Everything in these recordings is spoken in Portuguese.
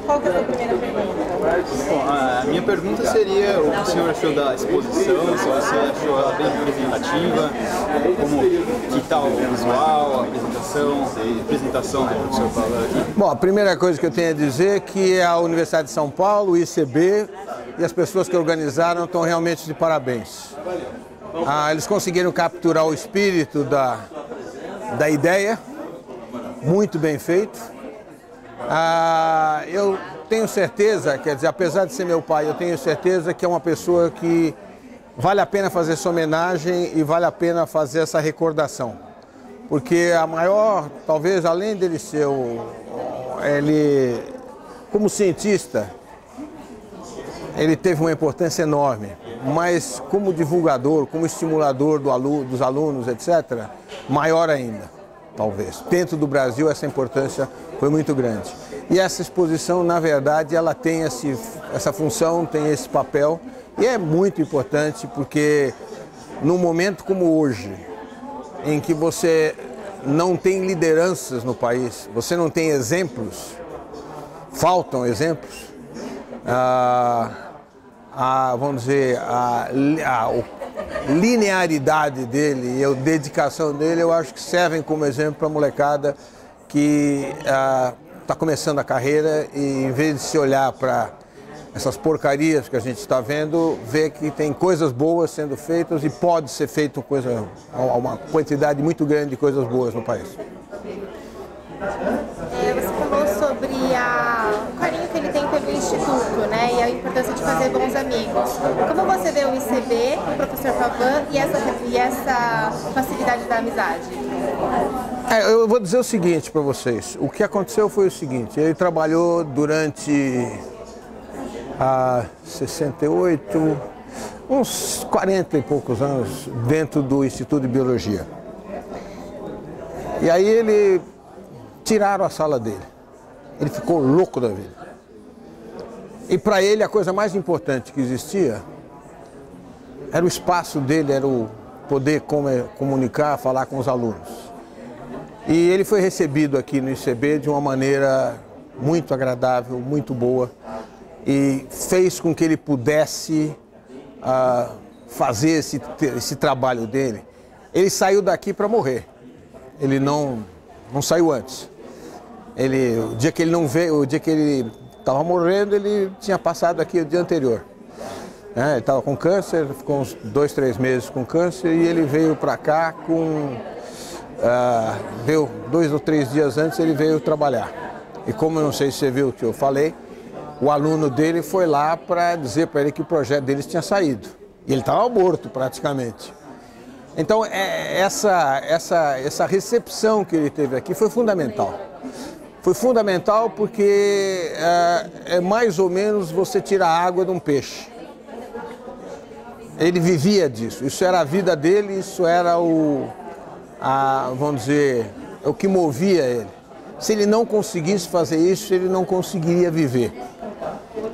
Qual que é a sua primeira pergunta? Bom, a minha pergunta seria o que o senhor achou da exposição, se você achou ela bem representativa, como que tal o visual, a apresentação do professor Pavan aqui. Bom, a primeira coisa que eu tenho a dizer é que a Universidade de São Paulo, o ICB e as pessoas que organizaram estão realmente de parabéns. Eles conseguiram capturar o espírito da ideia, muito bem feito. Eu tenho certeza, quer dizer, apesar de ser meu pai, eu tenho certeza que é uma pessoa que vale a pena fazer essa homenagem e vale a pena fazer essa recordação. Porque a maior, talvez além dele ser ele, como cientista, ele teve uma importância enorme, mas como divulgador, como estimulador dos alunos, etc., maior ainda, talvez. Dentro do Brasil essa importância foi muito grande. E essa exposição, na verdade, ela tem essa função, tem esse papel, e é muito importante porque num momento como hoje, em que você não tem lideranças no país, você não tem exemplos, faltam exemplos, vamos dizer, a linearidade dele e a dedicação dele, eu acho que servem como exemplo para a molecada que está começando a carreira e, em vez de se olhar para essas porcarias que a gente está vendo, ver que tem coisas boas sendo feitas e pode ser feito uma quantidade muito grande de coisas boas no país. Você falou sobre o carinho que ele tem pelo Instituto, né, e a importância de fazer bons amigos. Como você vê o ICB, o professor Pavan e essa facilidade da amizade? Eu vou dizer o seguinte para vocês. O que aconteceu foi o seguinte. Ele trabalhou durante 68, uns 40 e poucos anos dentro do Instituto de Biologia. E aí tiraram a sala dele. Ele ficou louco da vida. E para ele a coisa mais importante que existia era o espaço dele, era o poder comunicar, falar com os alunos. E ele foi recebido aqui no ICB de uma maneira muito agradável, muito boa, e fez com que ele pudesse fazer esse trabalho dele. Ele saiu daqui para morrer. Ele não saiu antes. O dia que ele não veio, o dia que ele estava morrendo, ele tinha passado aqui o dia anterior. Ele estava com câncer, ficou uns 2, 3 meses com câncer e ele veio para cá veio 2 ou 3 dias antes, ele veio trabalhar. E como eu não sei se você viu o que eu falei, o aluno dele foi lá para dizer para ele que o projeto deles tinha saído. E ele estava morto praticamente. Então essa recepção que ele teve aqui foi fundamental. Foi fundamental porque é mais ou menos você tirar a água de um peixe. Ele vivia disso, isso era a vida dele, isso era vamos dizer, o que movia ele. Se ele não conseguisse fazer isso, ele não conseguiria viver.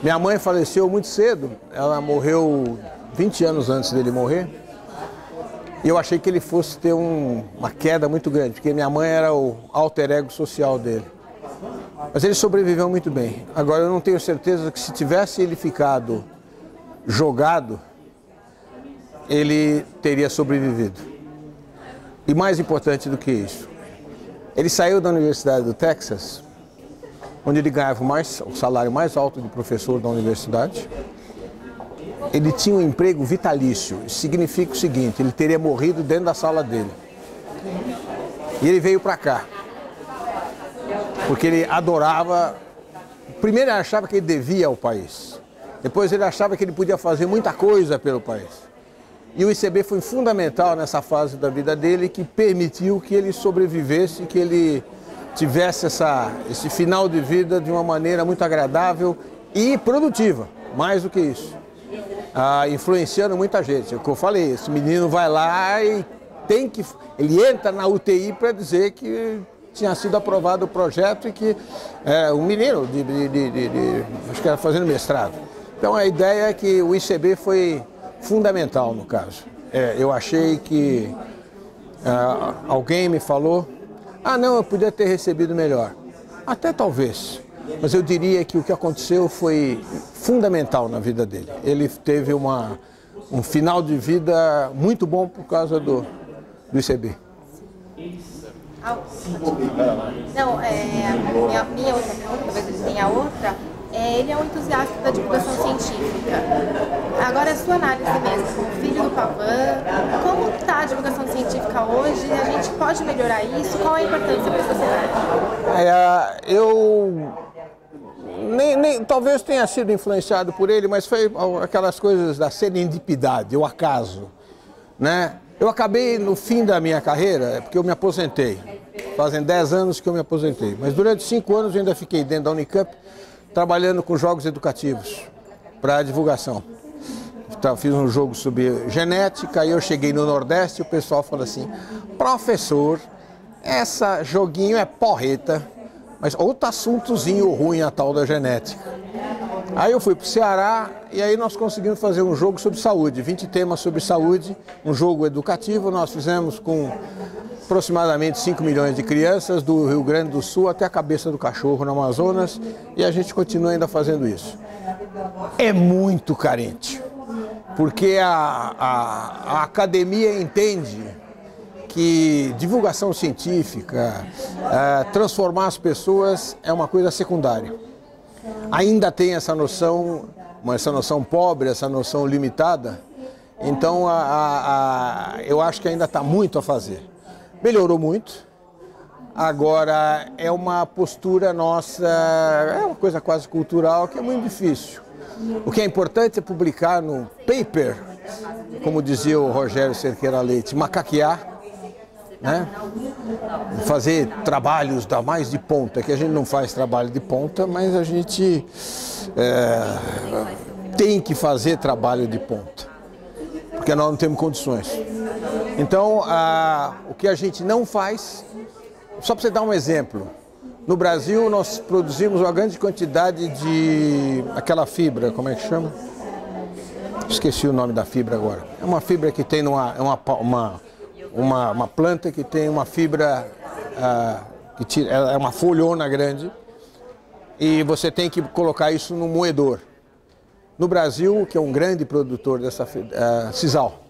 Minha mãe faleceu muito cedo, ela morreu 20 anos antes dele morrer. E eu achei que ele fosse ter uma queda muito grande, porque minha mãe era o alter ego social dele. Mas ele sobreviveu muito bem. Agora eu não tenho certeza que se tivesse ele ficado jogado, ele teria sobrevivido. E mais importante do que isso, ele saiu da Universidade do Texas, onde ele ganhava o salário mais alto de professor da universidade. Ele tinha um emprego vitalício. Isso significa o seguinte, ele teria morrido dentro da sala dele. E ele veio para cá, porque ele adorava. Primeiro ele achava que ele devia ao país. Depois ele achava que ele podia fazer muita coisa pelo país. E o ICB foi fundamental nessa fase da vida dele, que permitiu que ele sobrevivesse, que ele tivesse esse final de vida de uma maneira muito agradável e produtiva, mais do que isso. Influenciando muita gente. É o que eu falei, esse menino vai lá e ele entra na UTI para dizer que tinha sido aprovado o projeto e que um menino acho que era fazendo mestrado. Então a ideia é que o ICB foi fundamental no caso. Eu achei que alguém me falou, não, eu podia ter recebido melhor. Até talvez, mas eu diria que o que aconteceu foi fundamental na vida dele. Ele teve um final de vida muito bom por causa do ICB. Não, minha outra pergunta, talvez ele tenha outra, ele é um entusiasta da divulgação científica. Agora, a sua análise mesmo, como filho do Pavan, como está a divulgação científica hoje? A gente pode melhorar isso? Qual é a importância para a sociedade? Talvez tenha sido influenciado por ele, mas foi aquelas coisas da serendipidade, o acaso, né? Eu acabei no fim da minha carreira, porque eu me aposentei. Fazem 10 anos que eu me aposentei, mas durante 5 anos eu ainda fiquei dentro da Unicamp, trabalhando com jogos educativos para divulgação. Então, fiz um jogo sobre genética e eu cheguei no Nordeste e o pessoal falou assim: professor, essa joguinho é porreta, mas outro assuntozinho ruim a tal da genética. Aí eu fui para o Ceará e aí nós conseguimos fazer um jogo sobre saúde, 20 temas sobre saúde, um jogo educativo. Nós fizemos com aproximadamente 5 milhões de crianças do Rio Grande do Sul até a cabeça do cachorro no Amazonas, e a gente continua ainda fazendo isso. É muito carente, porque a academia entende que divulgação científica, transformar as pessoas é uma coisa secundária. Ainda tem essa noção pobre, essa noção limitada, então eu acho que ainda está muito a fazer. Melhorou muito, agora é uma postura nossa, é uma coisa quase cultural que é muito difícil. O que é importante é publicar no paper, como dizia o Rogério Cerqueira Leite, macaquear, né? Fazer trabalhos da mais de ponta, que a gente não faz trabalho de ponta, mas a gente tem que fazer trabalho de ponta, porque nós não temos condições. Então, o que a gente não faz, só para você dar um exemplo, no Brasil nós produzimos uma grande quantidade de aquela fibra, como é que chama? Esqueci o nome da fibra agora. É uma fibra que tem uma planta que tem uma fibra, é uma folhona grande, e você tem que colocar isso no moedor. No Brasil, que é um grande produtor dessa sisal,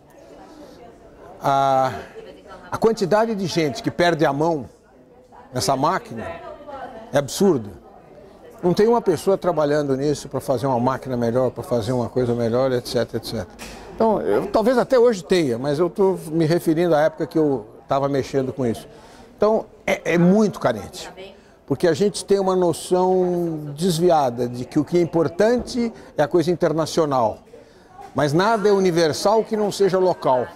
a quantidade de gente que perde a mão nessa máquina é absurda. Não tem uma pessoa trabalhando nisso para fazer uma máquina melhor, para fazer uma coisa melhor, etc, etc. Então, talvez até hoje tenha, mas eu estou me referindo à época que eu estava mexendo com isso. Então, é muito carente, porque a gente tem uma noção desviada de que o que é importante é a coisa internacional, mas nada é universal que não seja local.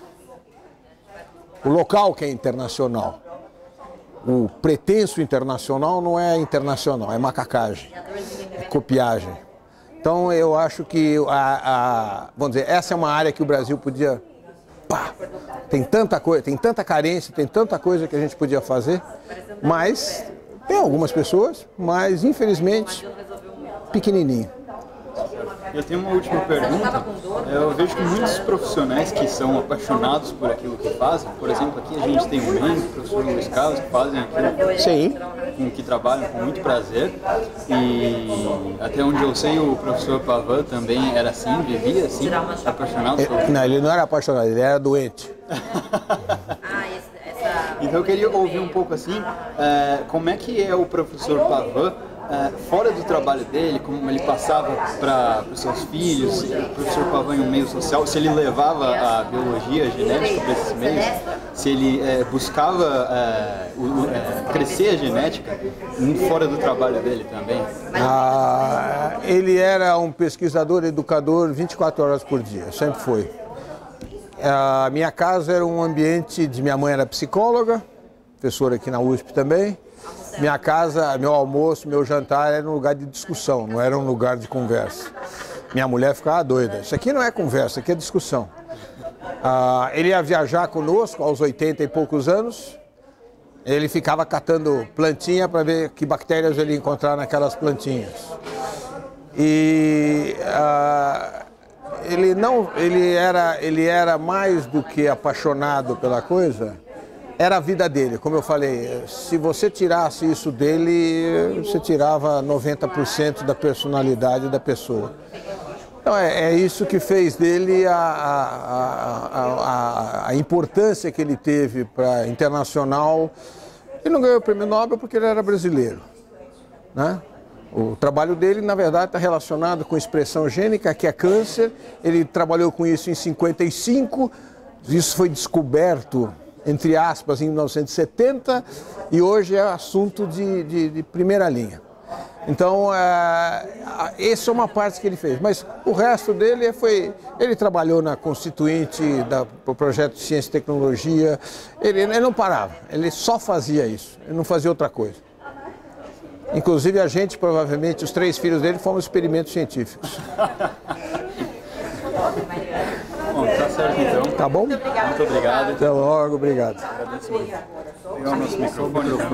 O local que é internacional. O pretenso internacional não é internacional, é macacagem, é copiagem. Então eu acho que, vamos dizer, essa é uma área que o Brasil podia... tem tanta coisa, tem tanta carência, tem tanta coisa que a gente podia fazer, mas tem algumas pessoas, mas infelizmente pequenininho. Eu tenho uma última pergunta. Eu vejo que muitos profissionais que são apaixonados por aquilo que fazem, por exemplo, aqui a gente tem o Mendes, o professor Luiz Carlos, que fazem aquilo com que trabalham com muito prazer. E até onde eu sei, o professor Pavan também era assim, vivia assim, apaixonado por... Não, ele não era apaixonado, ele era doente. Então eu queria ouvir um pouco assim, como é que é o professor Pavan, fora do trabalho dele, como ele passava para os seus filhos, o professor Pavan em um meio social, se ele levava a biologia, a genética para esses meios, se ele buscava crescer a genética fora do trabalho dele também. Ele era um pesquisador, educador 24 horas por dia, sempre foi. A minha casa era um ambiente de... Minha mãe era psicóloga, professora aqui na USP também. Minha casa, meu almoço, meu jantar era um lugar de discussão, não era um lugar de conversa. Minha mulher ficava doida. Isso aqui não é conversa, aqui é discussão. Ele ia viajar conosco aos 80 e poucos anos. Ele ficava catando plantinha para ver que bactérias ele ia encontrar naquelas plantinhas. E ele era mais do que apaixonado pela coisa, era a vida dele. Como eu falei, se você tirasse isso dele, você tirava 90% da personalidade da pessoa. Então é isso que fez dele a importância que ele teve para internacional. Ele não ganhou o prêmio Nobel porque ele era brasileiro, né? O trabalho dele, na verdade, está relacionado com expressão gênica, que é câncer. Ele trabalhou com isso em 55, isso foi descoberto, entre aspas, em 1970, e hoje é assunto de primeira linha. Então, essa é uma parte que ele fez, mas o resto dele ele trabalhou na Constituinte, do projeto de Ciência e Tecnologia, ele não parava, ele só fazia isso, ele não fazia outra coisa. Inclusive a gente, provavelmente, os 3 filhos dele foram experimentos científicos. Bom, tá certo então. Tá bom? Muito obrigado. Até logo, obrigado. Pegar o nosso microfone.